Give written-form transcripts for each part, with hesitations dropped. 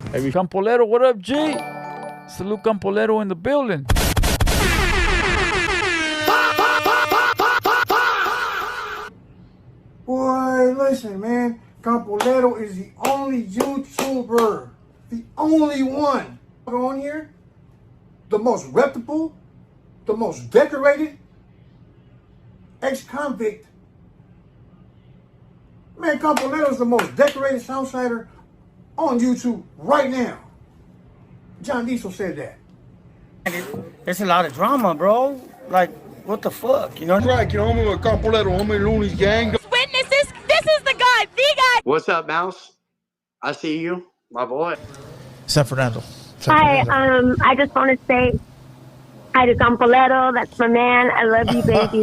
Hey, Campolero, what up, G? Salute Campolero in the building. Boy, listen, man. Campolero is the only YouTuber, the only one on here, the most reputable, the most decorated ex-convict. Man, Campolero is the most decorated Southsider on YouTube right now. John Diesel said that. It's a lot of drama, bro. Like, what the fuck, you know? Right, you know, homie, with Campolero, homie, Looney's gang. Witnesses, this is the guy, the guy. What's up, Mouse? I see you, my boy. San Fernando. Hi, I just want to say hi to Campolero. That's my man. I love you, baby.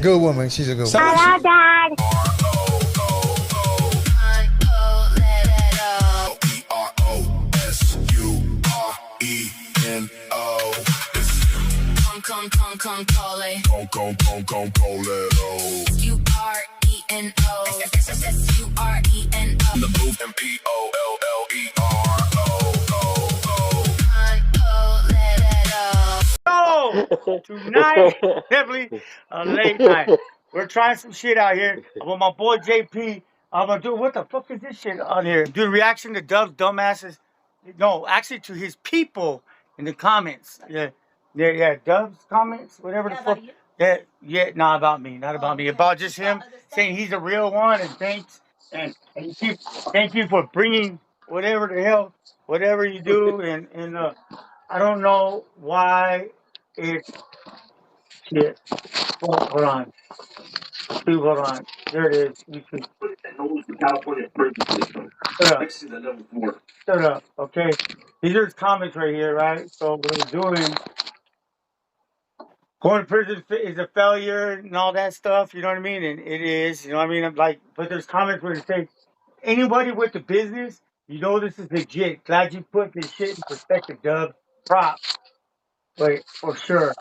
Good woman. She's a good woman. Hi, Dad. Con pole. U-R-E-N-O. S-U-R-E-N-O. The move and P-O-L-L-E-R-O. Oh, tonight, definitely a late night. We're trying some shit out here. I'm with my boy JP. I'm gonna do what the fuck is this shit on here? Do a reaction to Dub's dumbasses. No, actually to his people in the comments. Yeah, Dub's comments, whatever the fuck. Yeah, not about me, not about me. About just him saying he's a real one and thanks and thank you for bringing whatever the hell, whatever you do and I don't know why it's shit. Hold on. Dude, hold on. There it is. You can shut up, okay? These are his comments right here, right? So what I'm doing, going to prison is a failure and all that stuff, you know what I mean? And it is, you know what I mean? I'm like, but there's comments where it say, anybody with the business, you know this is legit. Glad you put this shit in perspective, Dub. Props. Wait, for sure.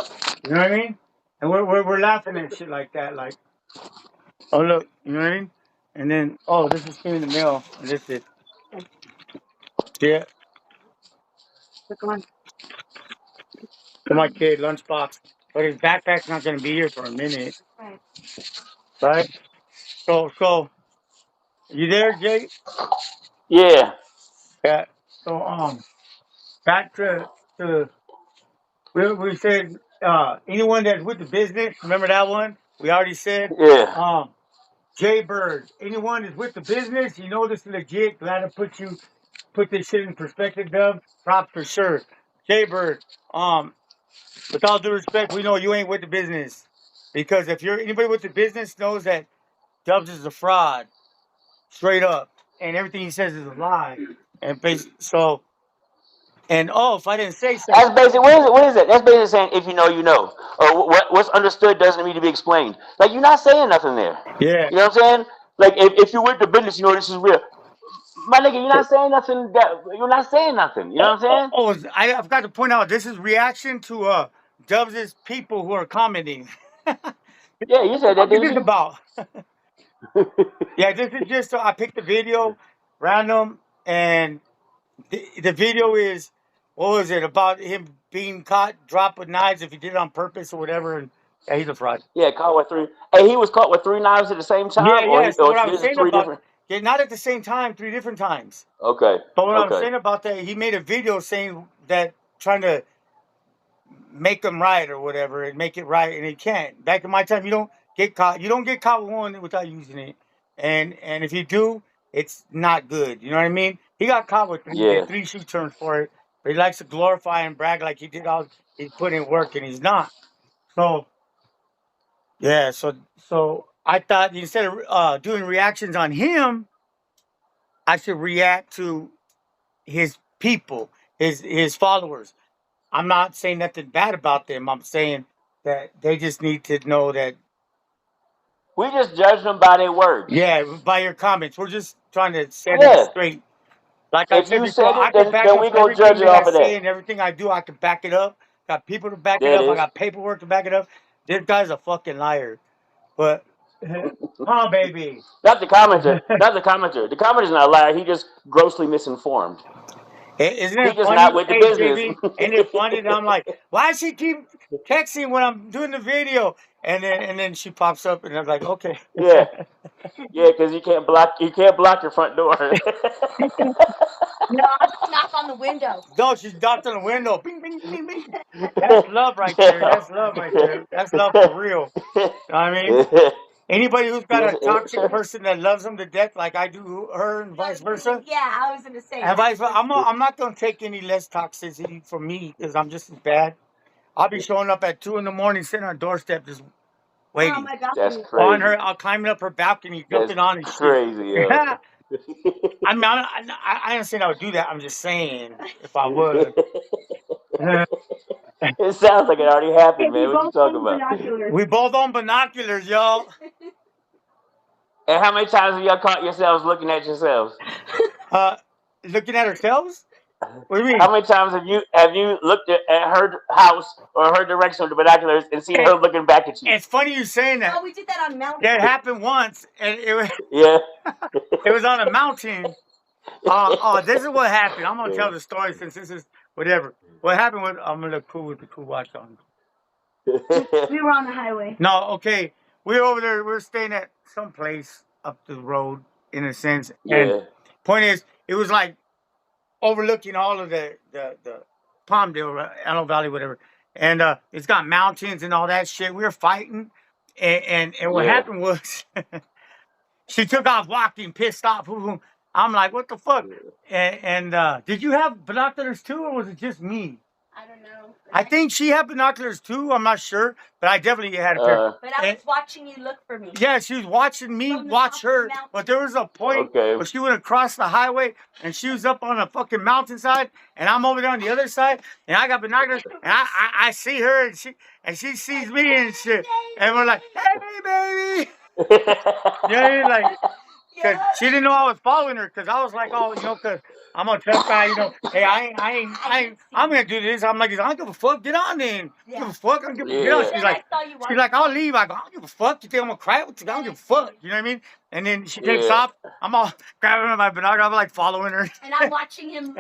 You know what I mean? And we're laughing at shit like that, like, oh look, you know what I mean? And then, oh, this is came in the mail. And this is, yeah. For my kid, lunchbox. But his backpack's not gonna be here for a minute. Right? So, you there, Jay? Yeah. Yeah. So, back to we said anyone that's with the business. Remember that one? We already said. Yeah. Jay Bird. Anyone that's with the business, you know this is legit. Glad to put this shit in perspective, Dub. Props for sure. Jay Bird. With all due respect, we know you ain't with the business because if you're anybody with the business knows that Dubs is a fraud, straight up, and everything he says is a lie. And so. And if I didn't say so. That's basic. What is it? That's basically saying if you know, you know. Or what's understood doesn't need to be explained. Like, you're not saying nothing there. Yeah. You know what I'm saying? Like, if you're with the business, you know this is real. My nigga, you're not saying nothing. You're not saying nothing. You know what I'm saying? I forgot to point out, this is reaction to Dubs' people who are commenting. Yeah, you said that, What is didn't this you? about? Yeah, this is just, I picked the video, random, and the video is, what was it, about him being caught, dropped with knives if he did it on purpose or whatever, and yeah, he's a fraud. Yeah, caught with three. Hey, he was caught with three knives at the same time, Yeah, so or what I was this is saying three about, different. yeah, not at the same time, 3 different times. Okay. But what I was Okay. saying about that, he made a video saying that, trying to make them right or whatever and make it right, and it can't. Back in my time, you don't get caught. You don't get caught with one without using it, and if you do, it's not good. You know what I mean? He got caught with 3, Yeah. 3 shoe turns for it, but he likes to glorify and brag like he did all. He put in work, and he's not. So yeah, so I thought instead of doing reactions on him, I should react to his people, his followers. I'm not saying nothing bad about them. I'm saying that they just need to know that. We just judge them by their words. Yeah, by your comments, we're just trying to set it Yeah. straight. Like I If said you before, said I it, can back then up we gonna judge everything it that I off of say that. and everything I do. I can back it up. Got people to back it There it up. I is. got paperwork to back it up. This guy's a fucking liar. But, huh, baby. Not the commenter. Not the commenter. The commenter's not a liar. He just grossly misinformed. Isn't He it just funny? not with the Hey, business. JB, ain't it funny that I'm like, why does she keep texting when I'm doing the video? And then she pops up, and I'm like, okay. Yeah, yeah, because you can't block your front door. No, I'll just knock on the window. No, she's knocked on the window. Bing, bing, bing, bing. That's love right there. That's love right there. That's love for real. You know what I mean? Anybody who's got a toxic person that loves them to death, like I do her, and vice versa, Yeah, I was gonna say. and vice versa, I'm not gonna take any less toxicity from me because I'm just as bad. I'll be showing up at 2 a.m, sitting on her doorstep, just waiting. Oh my God. That's On crazy. her, I'll climbing up her balcony, That's jumping on and shit. crazy, yo. I mean, I ain't saying I would do that. I'm just saying if I would. It sounds like it already happened, We man. What you both talking own about? binoculars. We both own binoculars, y'all. And how many times have y'all caught yourselves looking at yourselves? Looking at ourselves. What do you mean? How many times have you looked at her house or her direction with the binoculars and seen her looking back at you? It's funny you saying that. Oh, we did that on Mountain. That happened once, and Yeah. it was on a mountain. This is what happened. I'm gonna tell the story since this is whatever. What happened was I'm gonna look cool with the cool watch on. We were on the highway. No, okay. We were over there. We were staying at some place up the road, in a sense. And Yeah. point is, it was like overlooking all of the Palmdale, Antelope Valley, whatever. And it's got mountains and all that shit. We were fighting, and what Yeah. happened was she took off walking, pissed off. I'm like, what the fuck? And did you have binoculars too, or was it just me? I don't know. I think she had binoculars too. I'm not sure, but I definitely had a pair. But I was watching you look for me. Yeah, she was watching me From the watch top of her, the mountain. but there was a point Okay. where she went across the highway and she was up on a fucking mountainside, and I'm over there on the other side, and I got binoculars, and I see her, and she sees me and shit, and we're like, hey baby, yeah, like, cause she didn't know I was following her, cause I was like, oh, cause I'm a tough guy, hey, I'm gonna do this. I'm like, I don't give a fuck, get on then. Give a fuck, I don't give a get on. Yeah. She's like, I'll leave. I go, I don't give a fuck. You think I'm gonna cry? I don't give a fuck. You know what I mean? And then she takes Yeah. off. I'm all grabbing my binocular. I'm like following her. And I'm watching him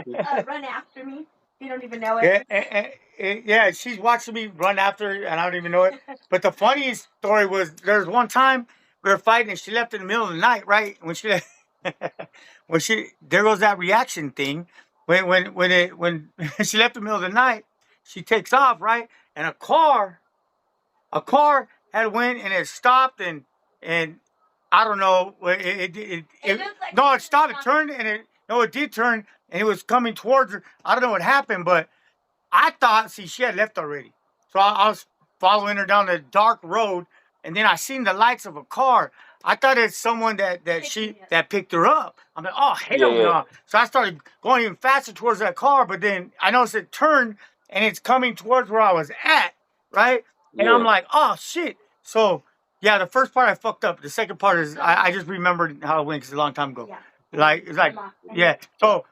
run after me. You don't even know it. Yeah, she's watching me run after her, and I don't even know it. But the funniest story was there was one time we were fighting, and she left in the middle of the night. Right when she left, there goes that reaction thing. When she left in the middle of the night, she takes off, right, and a car had went and it stopped and I don't know it looked like no, it stopped, it turned, and it did turn, and it was coming towards her. I don't know what happened, but I thought, she had left already. So I was following her down the dark road, and then I seen the lights of a car. I thought it's someone that picked her up. I'm like, oh hell Yeah. no! So I started going even faster towards that car, but then I noticed it turned and it's coming towards where I was at, right? And I'm Yeah. like, oh shit! So yeah, the first part I fucked up. The second part is I just remembered how it went because it's a long time ago. Yeah. Like it's like yeah. So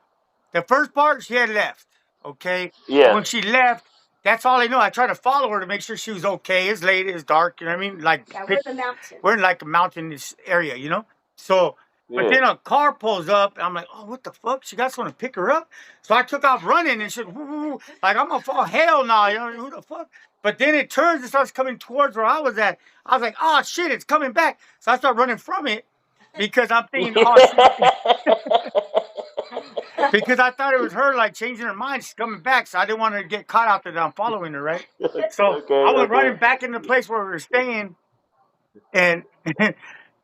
the first part she had left, okay. Yeah. When she left, that's all I know. I tried to follow her to make sure she was okay. It's late, it's dark, you know what I mean? Like Yeah, we're the mountain. we're in like a mountainous area, you know? So, but Yeah. then a car pulls up, and I'm like, oh, what the fuck? She got someone to pick her up? So I took off running and shit, woo, woo, woo. Like, I'm gonna fall, hell no, you know, who the fuck? But then it turns and starts coming towards where I was at. I was like, oh shit, it's coming back. So I start running from it because I'm thinking, oh shit. Because I thought it was her, like, changing her mind. She's coming back, so I didn't want her to get caught out there that I'm following her, right? So Okay, I was okay. running back in the place where we were staying, and and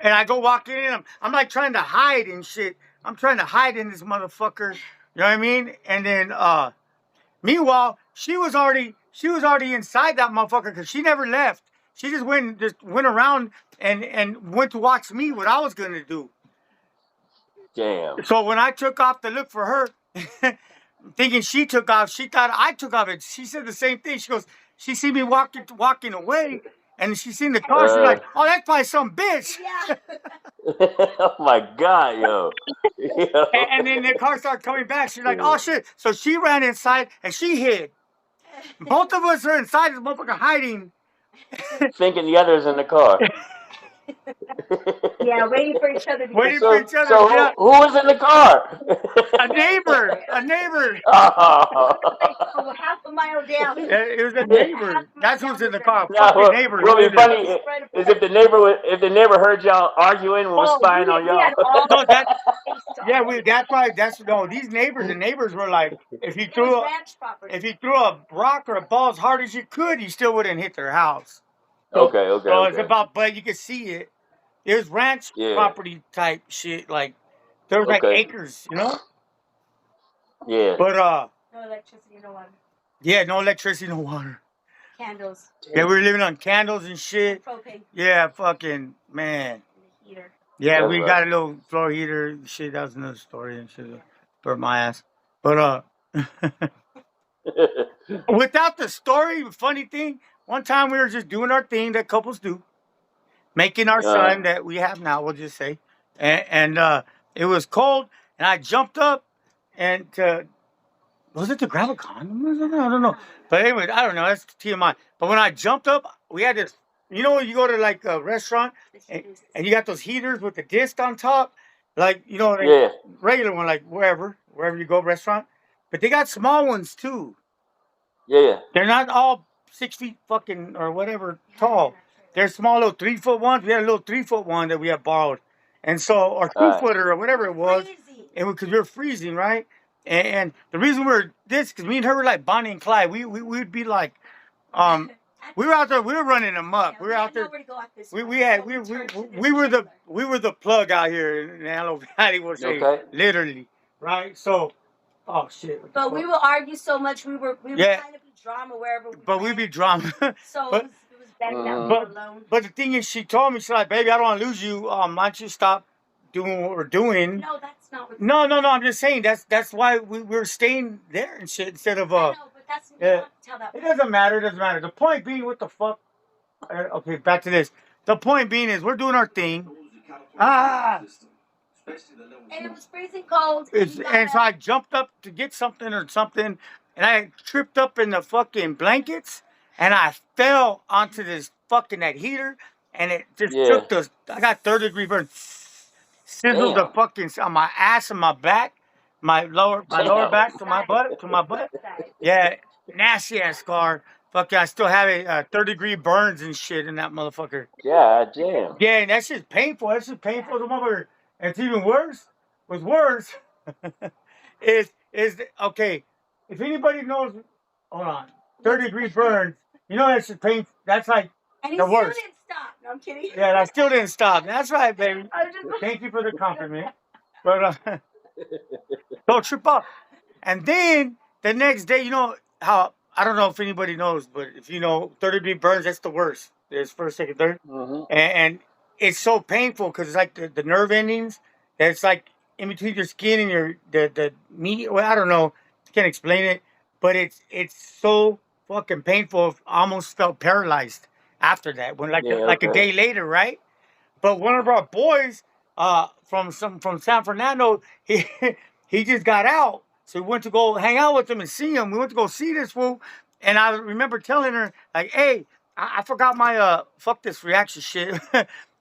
I go walking in. I'm like trying to hide and shit. I'm trying to hide in this motherfucker. You know what I mean? And then, meanwhile, she was already inside that motherfucker because she never left. She just went around and went to watch me, what I was gonna do. Damn. So when I took off to look for her, thinking she took off, she thought I took off. And she said the same thing. She goes, she see me walking away, and she seen the car. She's like, oh, that's probably some bitch. Yeah. Oh my God, yo. Yo. And then the car started coming back. She's like, oh shit. So she ran inside and she hid. Both of us are inside this motherfucker hiding. Thinking the other's in the car. Yeah, waiting for each other to Waiting get for So, each other so to get out. who was in the car? A neighbor. A neighbor. Oh. like half a mile down. It was a Half neighbor. a mile That's down who's in the was car. Now, Fucking neighbor. what Who would is be it? funny right is apart. if the neighbor heard y'all arguing and was Oh, spying on we had y'all. all No, that. faced off. Yeah, that's why. That's no. These neighbors. The neighbors were like, if he It was threw a, ranch property. if he threw a rock or a ball as hard as you could, he still wouldn't hit their house. So, Okay. so it's about, but you could see it. It was ranch Yeah. property type shit. Like there was like Okay. acres, you know. Yeah. But No electricity, no water. yeah, no electricity, no water. Candles. Yeah, we were living on candles and shit. Propane. Yeah, fucking man. And the heater. Yeah, That's we right. got a little floor heater and shit. That was another story and shit. Burnt my ass. But without the story, funny thing, one time we were just doing our thing that couples do, making our son that we have now, we'll just say. And it was cold, and I jumped up and was it to grab a condom or something? I don't know. But anyway, I don't know. That's TMI. But when I jumped up, we had this, you know, when you go to like a restaurant and you got those heaters with the disc on top, like, you know, like Yeah. regular one, like wherever you go, restaurant. But they got small ones too. Yeah. They're not all 6 feet fucking or whatever tall. They're small little 3 foot ones. We had a little 3 foot one that we had borrowed. And so, or All right. 2 footer or whatever it was. And because we were freezing, right? And the reason we were this, because me and her were like Bonnie and Clyde. We'd be like, we were out there. We were running amok. We were out there. We were the plug out here in Antelope Valley. We'll say Okay. literally, right? So, oh shit. But we will argue so much. We would kind of be drama wherever we But went. we'd be drama. So but, it was better that we but, were alone. but the thing is, she told me, she's like, baby, I don't want to lose you. Why don't you stop doing what we're doing? No, that's not what. No. I'm just saying that's why we're staying there and shit instead of I know, but that's not tell that. It doesn't matter. It doesn't matter. The point being, what the fuck? Okay, back to this. The point being is we're doing our thing. And it was freezing cold. And so I jumped up to get something, and I tripped up in the fucking blankets, and I fell onto this fucking that heater, and it just took the. I got 3rd-degree burn. Sizzled the fucking on my ass and my back, my lower back to my butt. Yeah, nasty ass scar. Fucking, I still have a 3rd-degree burns and shit in that motherfucker. God damn. Yeah, and that shit's painful. That shit's painful as a motherfucker. And it's even worse. What's worse is okay. If anybody knows, hold on, 3rd-degree burns. You know that shit painful. That's like and the he worst. still didn't stop. No, I'm kidding. Yeah, I still didn't stop. That's right, baby. I was just Thank you for the compliment. But don't trip up. And then the next day, you know how, I don't know if anybody knows, but if you know, 3rd-degree burns, that's the worst. There's first, second, third. And it's so painful because it's like the nerve endings. It's like in between your skin and your the meat. Well, I don't know. Can't explain it. But it's so fucking painful. I almost felt paralyzed after that. When like a day later, right? But one of our boys from San Fernando, he just got out. So we went to go hang out with him and see him. We went to go see this fool. And I remember telling her, like, hey, I forgot my fuck this reaction shit.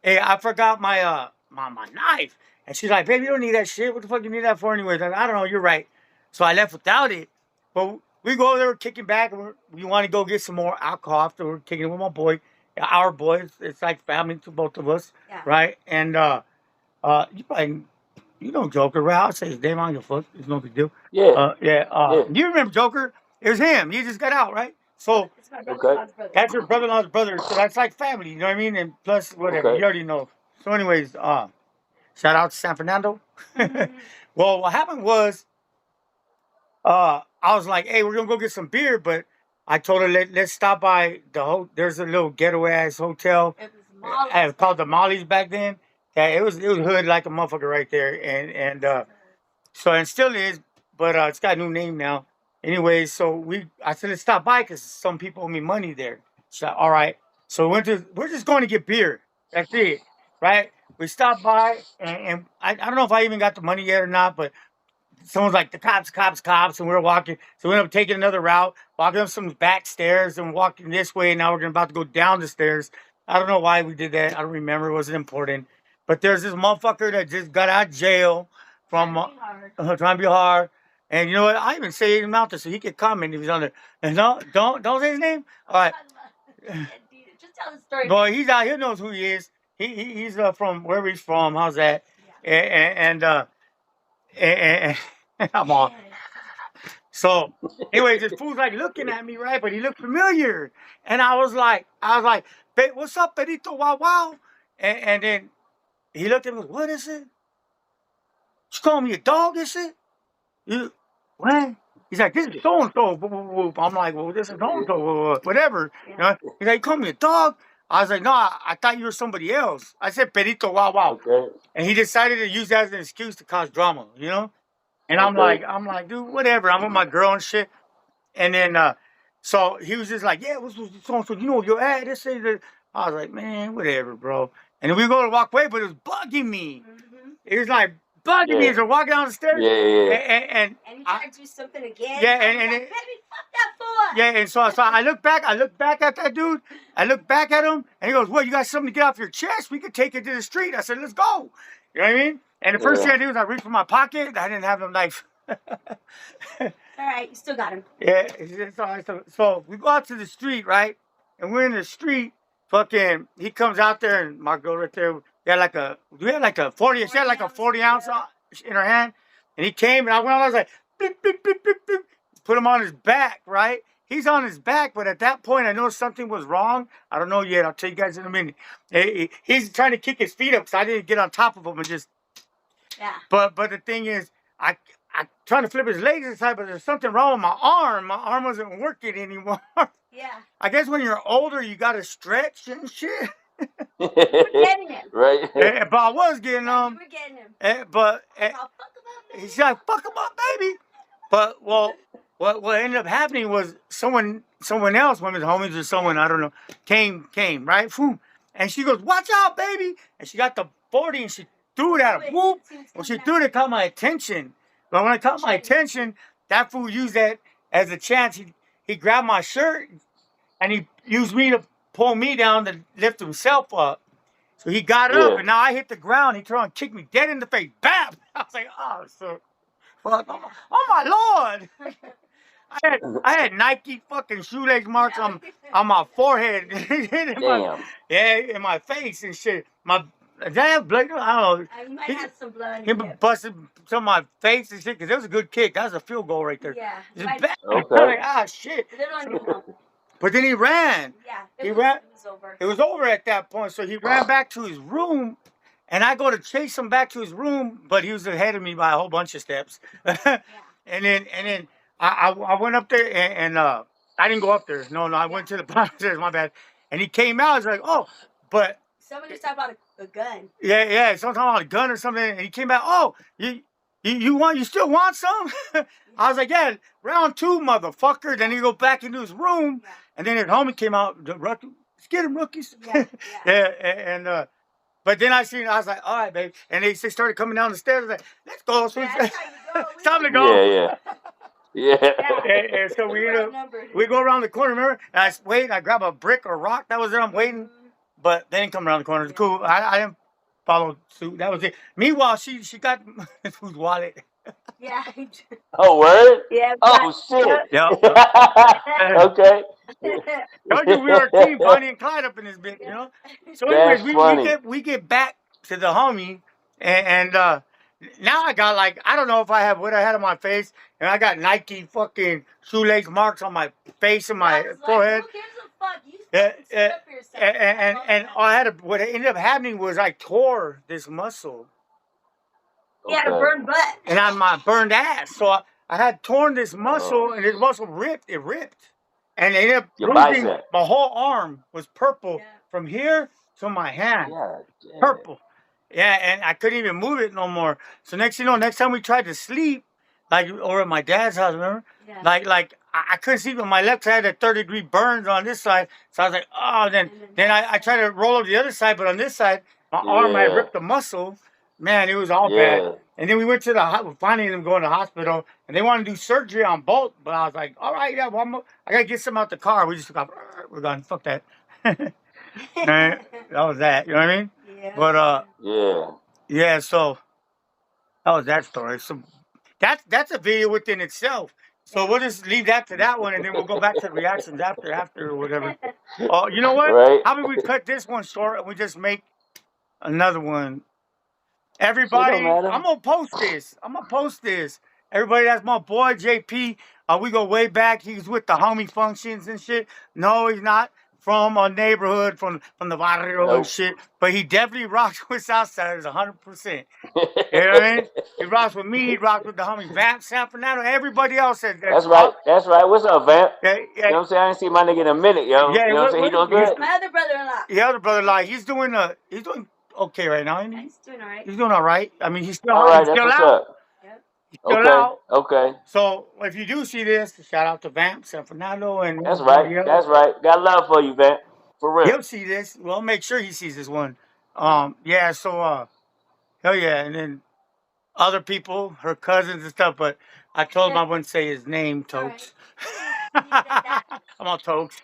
Hey, I forgot my my knife. And she's like, baby, you don't need that shit. What the fuck you need that for anyways? Like, I don't know, you're right. So I left without it. But we go there, we're kicking back, and we want to go get some more alcohol after we're kicking it with my boy. Our boys. It's like family to both of us. Yeah. Right? And you probably you know Joker, right? I'll say his name on your foot. It's no big deal. Yeah. You remember Joker? It was him. He just got out, right? So that's your brother-in-law's brother. So that's like family, you know what I mean? And plus whatever, you already know. So anyways, shout out to San Fernando. Well, what happened was I was like, hey, we're gonna go get some beer, but I told her let's stop by there's a little ghetto ass hotel. It was called the Molly's back then. Yeah, it was hood like a motherfucker right there, and so it still is, but it's got a new name now. Anyway, so I said let's stop by because some people owe me money there. So all right, so we're just going to get beer. That's it, right? We stopped by, and I don't know if I even got the money yet or not, but someone's like the cops, and we were walking. So we ended up taking another route, walking up some back stairs and walking this way. And now we're about to go down the stairs. I don't know why we did that. I don't remember. It wasn't important. But there's this motherfucker that just got out of jail from trying to be hard. And you know what? I even say his mouth so he could comment if he's on there. And no, don't say his name. All right. Just tell the story. Boy, he's out here knows who he is. He's from wherever he's from. How's that? Yeah. And I'm on. So anyway, this fool's like looking at me, right? But he looked familiar. And I was like, what's up, Pedito? Wow, wow. And then he looked at me, what is it? You calling me a dog, is it? You what? He's like, this is so and so. I'm like, well, this is so and so, whatever. You know? He's like, you call me a dog? I was like, no, I thought you were somebody else. I said, Pedito, wow, wow. Okay. And he decided to use that as an excuse to cause drama, you know? And I'm like, dude, whatever. I'm with my girl and shit. And then, so he was just like, yeah, what's so and so? You know where you're at? This is the. I was like, man, whatever, bro. And then we go to walk away, but it was bugging me. Mm-hmm. It was like bugging me as we're walking down the stairs. Yeah. And he tried to do something again. Yeah, and and like, baby, fuck that fool. yeah, and so I look back at that dude. I look back at him, and he goes, "What? You got something to get off your chest? We could take it to the street." I said, "Let's go." You know what I mean? And the first thing I did was I reached for my pocket. I didn't have no knife. All right, you still got him. Yeah. So we go out to the street, right? And we're in the street. Fucking, he comes out there, and my girl right there. We had like a 40. She had like a 40 ounce in her hand, and he came, and I went on. I was like, beep, beep, beep, beep, beep. Put him on his back, right? He's on his back, but at that point, I know something was wrong. I don't know yet. I'll tell you guys in a minute. He's trying to kick his feet up, so I didn't get on top of him and just. Yeah. But the thing is, I trying to flip his legs inside, but there's something wrong with my arm. My arm wasn't working anymore. Yeah. I guess when you're older, you gotta stretch and shit. You were getting him. Right. But I was getting You were getting him. But I'll fuck him up, baby. he's like, "Fuck him up, baby." But what ended up happening was someone else, one of his homies or someone I don't know, came right, Boom. And she goes, "Watch out, baby!" And she got the 40 and she threw it at him. Whoop! Well, she threw it, it caught my attention. But when it caught my attention, that fool used that as a chance. He grabbed my shirt and he used me to pull me down to lift himself up. So he got up, and now I hit the ground. He turned and kicked me dead in the face. Bam! I was like, oh, so, fuck, oh my Lord! I had Nike fucking shoelace marks on my forehead. In my face and shit. Damn, blood, I don't know. You might have some blood. He busted some of my face and shit because it was a good kick. That was a field goal right there. Yeah. Like, shit. But then he ran. Yeah. He ran. It was over. It was over at that point. So he ran back to his room, and I go to chase him back to his room, but he was ahead of me by a whole bunch of steps. And then I went up there, and I didn't go up there. No, I went to the bottom stairs. My bad. And he came out. He's like, oh, but. Somebody was talking about a gun. Yeah, someone talking about a gun or something, and he came back. Oh, you still want some? I was like, yeah, round 2, motherfucker. Then he go back into his room, and then his homie came out. Let's get him, rookies. Yeah. But then I was like, all right, babe. And they started coming down the stairs. I was like, let's go. So it's time to go. Yeah. And so we go around the corner, remember? And I grab a brick or rock. That was it. I'm waiting. But they didn't come around the corner. It's cool. I didn't follow suit. That was it. Meanwhile, she got whose wallet. Yeah. Oh, word? Yeah. Oh, shit. Yeah. Okay. Told you we were a team, Bonnie and Clyde up in this bit, you know? So anyways, we get back to the homie, and now I got I don't know if I have what I had on my face, and I got Nike fucking shoelace marks on my face and my forehead. Who gives a fuck? You stood up for yourself. And what ended up happening was I tore this muscle. You had a burned butt. And on my burned ass. So I had torn this muscle, and this muscle ripped. It ripped. And it ended up bruising. My whole arm was purple from here to my hand. Purple. Yeah, and I couldn't even move it no more. So next time we tried to sleep, over at my dad's house, remember? Yeah. I couldn't sleep on my left side. I had 30-degree burns on this side. So I was like, oh, then I tried to roll over the other side, but on this side, my arm had ripped the muscle. Man, it was all bad. And then we went to finally them going to the hospital, and they wanted to do surgery on both. But I was like, all right, yeah, I got to get some out the car. We just got, we're gone. Fuck that. Right? That was that. You know what I mean? Yeah. But Yeah. yeah. So that was that story. So that's a video within itself. So we'll just leave that to that one, and then we'll go back to the reactions after or whatever. Oh, you know what? Right. How about we cut this one short and we just make another one? Shit don't Everybody, matter. I'm gonna post this. I'm gonna post this. Everybody, that's my boy JP. We go way back. He's with the homie functions and shit. No, he's not from a neighborhood from the barrio and Nope. shit. But he definitely rocks with Southsiders 100%. You know what I mean? He rocks with me. He rocks with the homie Vamp, San Fernando. Everybody else That's right. That's right. What's up, Vamp? Yeah, You know what I'm saying? I ain't seen my nigga in a minute, yo. yeah. You know what I'm saying? He doing good? My other brother-in-law. The other brother, like he's doing okay right now. Ain't he? He's doing all right. He's doing all right. I mean, he's All right, he's that's still what's out. up. Yep. He's still Okay. out. Okay. So if you do see this, shout out to Vamp, San Fernando, and That's right. everybody else. That's right. Got love for you, Vamp. For real. He'll see this. Well, make sure he sees this one. Yeah. So hell yeah, and then other people, her cousins and stuff. But I told him I wouldn't say his name, Tokes. I'm all Tokes.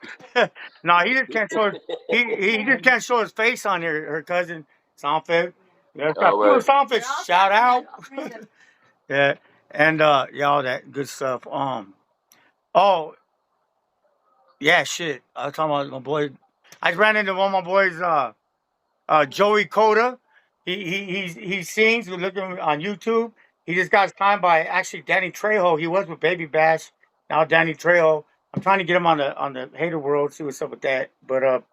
No, he just can't show. He just can't show his face on her cousin Sanford. Yeah, All right. Sanford, shout out. Yeah, and yeah, all that good stuff. Oh yeah, shit. I was talking about my boy. I just ran into one of my boys, Joey Coda. He sings. We're looking on YouTube. He just got signed by actually Danny Trejo. He was with Baby Bash. Now Danny Trejo. I'm trying to get him on the Hater World. See what's up with that. But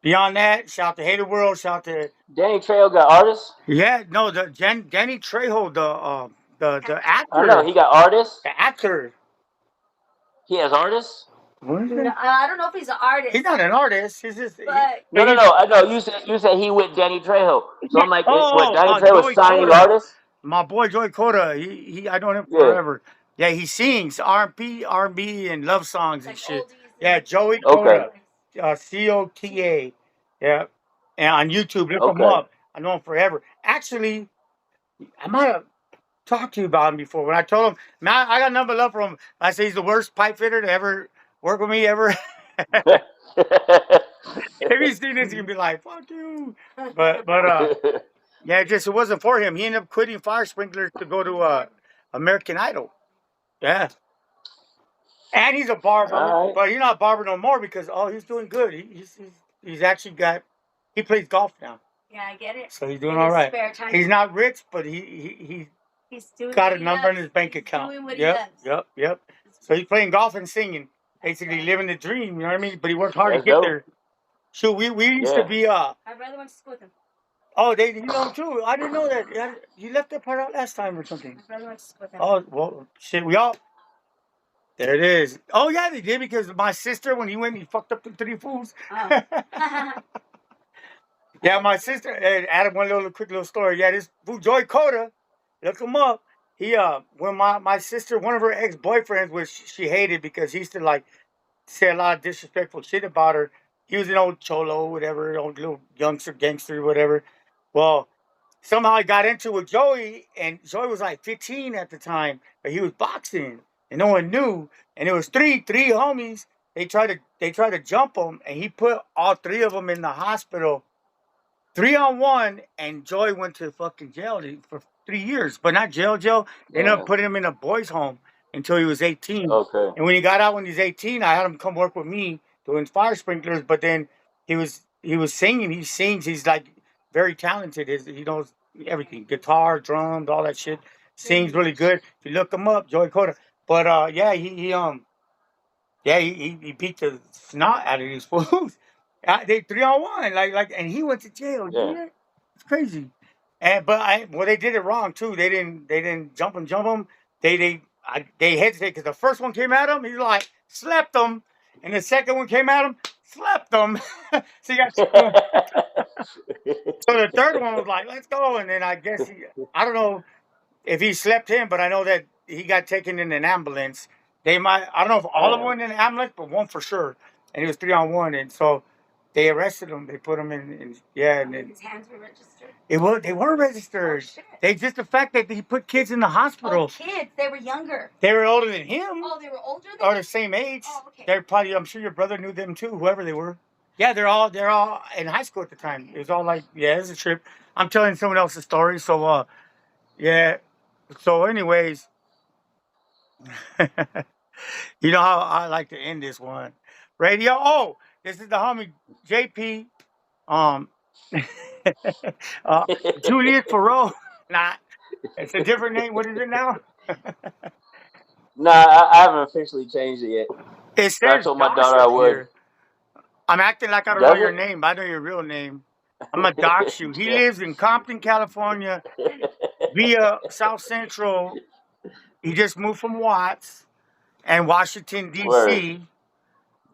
beyond that, shout out to Hater World. Shout out to Danny Trejo got artists? yeah. No, Danny Trejo, the actor. I know he got artists. The actor. He has artists. What is it? No, I don't know if he's an artist. He's not an artist. He's just. But No. I know you said he with Danny Trejo. So I'm like, what? Danny Trejo Joey is signing Coda. artists? My boy Joey Coda. He I know him Yeah. forever. Yeah, he sings R&B, and love songs and like shit. oldies Yeah, and- Joey Okay. Coda. COTA. Yeah, and on YouTube, look him Okay. up. I know him forever. Actually, I might have talked to you about him before. When I told him, man, I got number love for him. I say he's the worst pipe fitter to ever work with me ever. If you see this, you can be like, "Fuck you." But yeah, it wasn't for him. He ended up quitting fire sprinklers to go to American Idol. Yeah, and he's a barber, All right. but he's not a barber no more because he's doing good. He's actually he plays golf now, Yeah, I get it. so he's doing In all his right. spare time. He's not rich, but he's He's doing got what a he number in loves. his bank He's account. Doing what he loves. Yep. So he's playing golf and singing, basically living the dream. You know what I mean? But he worked hard That's to get dope. there. So we used Yeah. to be My brother went to school with him. Oh, you know him too. I didn't know that. Yeah, you left that part out last time or something. My brother went to school with him. Oh well, shit. We all. There it is. Oh yeah, they did because my sister when he went, he fucked up the 3 fools. Oh. Yeah, my sister. Added one quick little story. Yeah, this fool Joy Coda, look him up. He when my sister, one of her ex-boyfriends, which she hated because he used to like say a lot of disrespectful shit about her. He was an old cholo, whatever, old little youngster, gangster, whatever. Well, somehow I got into it with Joey, and Joey was like 15 at the time, but he was boxing, and no one knew. And it was three homies. They tried to jump him, and he put all 3 of them in the hospital, 3-on-1, and Joey went to fucking jail for 3 years, but not jail. They ended up Yeah. putting him in a boys' home until he was 18. Okay. And when he got out when he was 18, I had him come work with me doing fire sprinklers. But then he was singing. He sings. He's like very talented. He knows everything: guitar, drums, all that shit. Sings really good. If you look him up, Joey Coda. But yeah, he beat the snot out of these fools. They 3-on-1, and he went to jail. Yeah. Yeah. It's crazy. But they did it wrong too. They didn't jump him. They hesitated because the first one came at him. He's like slept him, and the second one came at him, slept him. So you got so the third one was like, let's go. And then I guess I don't know if he slept him, but I know that he got taken in an ambulance. I don't know if all of them went in an ambulance, but one for sure. And he was 3-on-1, and so they arrested him. They put him in and then His hands were registered. they were registered. Oh, shit. They just the fact that he put kids in the hospital. Oh, kids. They were younger. They were older than him Oh, they were older than or him? the same age. Oh, okay. They're probably. I'm sure your brother knew them too. Whoever they were. Yeah, they're all in high school at the time. It was all like, yeah, it's a trip. I'm telling someone else's story. So yeah. So anyways, you know how I like to end this one. Radio. Oh, this is the homie JP. Um, uh, Juliet Farrell. Nah, it's a different name. What is it now? Nah, I haven't officially changed it yet. It But I says told my Dosh daughter I up would. here. I'm acting like I don't know Does your it? name, but I know your real name. I'm gonna dox you. He lives in Compton, California, via South Central. He just moved from Watts and Washington Word, D.C.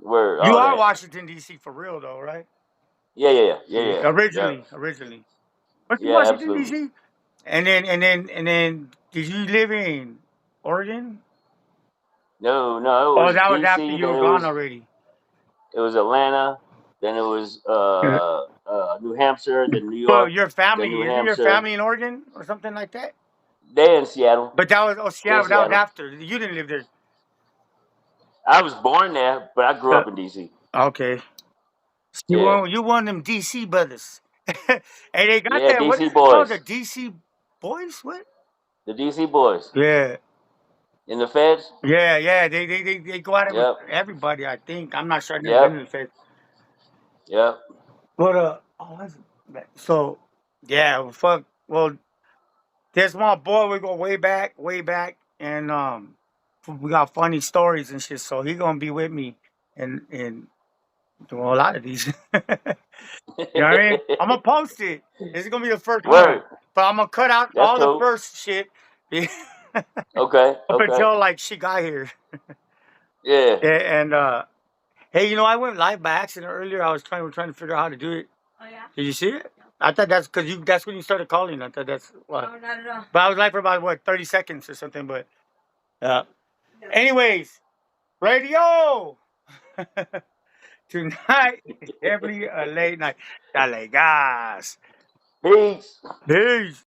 word, You all are that. Washington D.C. for real though, right? Yeah. Yep. Originally. Went to Yeah, Washington absolutely. D.C. And then, did you live in Oregon? No, it Oh, was that was after DC. you Then were gone already. it was Atlanta. Then it was Yeah. New Hampshire. Then New So York. your Then New family, isn't your Hampshire. family in Oregon or something like that? They in Seattle. But that was They in Seattle. That was Seattle. after you didn't live there. I was born there, but I grew Uh, up in DC. okay, Yeah, you won them DC brothers. Hey, they got yeah, that. What DC is it called? The boys, DC boys? What? the DC boys Yeah, in the feds. yeah. They go at it with Yep, everybody. I think I'm not sure. I've never been yep, in the Fed. yep. But so yeah. Well, fuck. Well, there's my boy. We go way back, and we got funny stories and shit. So he gonna be with me, and doing a lot of these. You know what I mean? I'm gonna post it. This is gonna be the first one, Word. but I'm gonna cut out That's all the cool. first shit Okay, up okay. until like she got here. Yeah. And hey, I went live by accident earlier. We're trying to figure out how to do it. Oh yeah. Did you see it? I thought that's because that's when you started calling. I thought that's why. No, not at all. But I was live for about 30 seconds or something. But yeah. No. Anyways, radio tonight is definitely a late night. Dale gas. Peace. Peace.